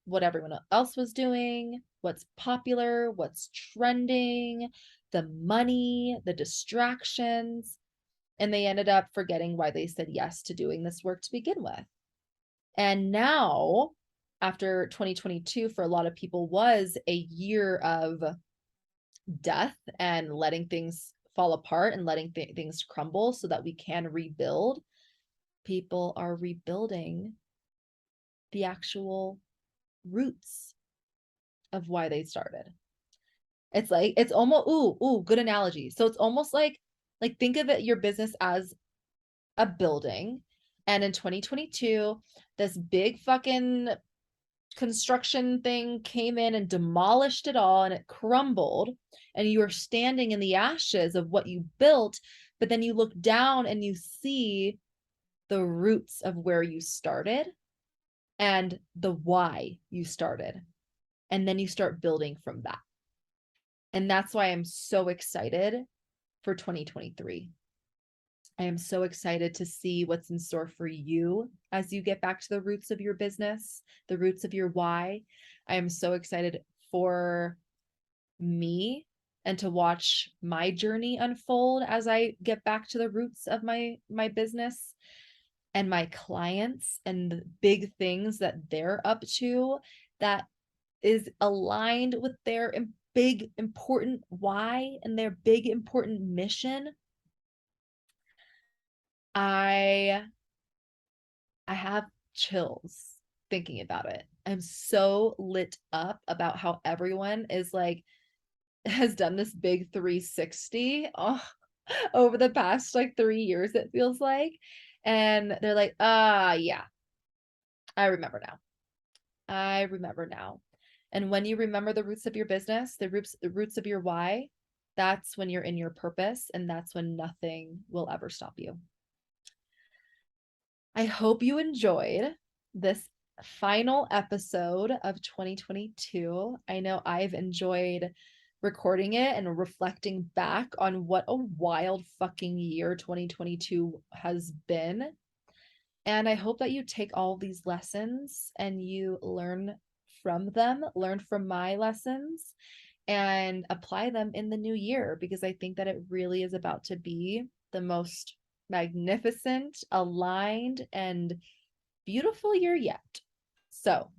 what everyone else was doing, what's popular, what's trending, the money, the distractions, and they ended up forgetting why they said yes to doing this work to begin with. And now, after 2022, for a lot of people, was a year of death and letting things fall apart and letting things crumble so that we can rebuild, people are rebuilding the actual roots of why they started. It's like, it's almost, good analogy. So it's almost like think of it, your business as a building. And in 2022, this big fucking construction thing came in and demolished it all, and it crumbled, and you are standing in the ashes of what you built. But then you look down and you see the roots of where you started and the why you started. And then you start building from that. And that's why I'm so excited for 2023. I am so excited to see what's in store for you as you get back to the roots of your business, the roots of your why. I am so excited for me and to watch my journey unfold as I get back to the roots of my business, and my clients and the big things that they're up to that is aligned with their big important why and their big important mission. I have chills thinking about it. I'm so lit up about how everyone is like, has done this big 360 over the past 3 years, it feels like. And they're like, yeah, I remember now. I remember now. And when you remember the roots of your business, the roots of your why, that's when you're in your purpose, and that's when nothing will ever stop you. I hope you enjoyed this final episode of 2022. I know I've enjoyed recording it and reflecting back on what a wild fucking year 2022 has been. And I hope that you take all these lessons and you learn from them, learn from my lessons, and apply them in the new year, because I think that it really is about to be the most magnificent, aligned, and beautiful year yet. So,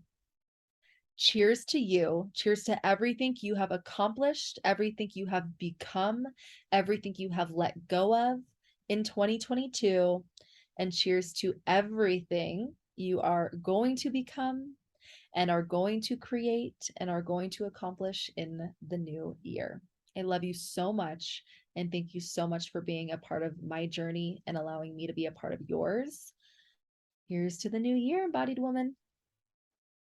cheers to you. Cheers to everything you have accomplished, everything you have become, everything you have let go of in 2022. And cheers to everything you are going to become and are going to create and are going to accomplish in the new year. I love you so much, and thank you so much for being a part of my journey and allowing me to be a part of yours. Here's to the new year, embodied woman.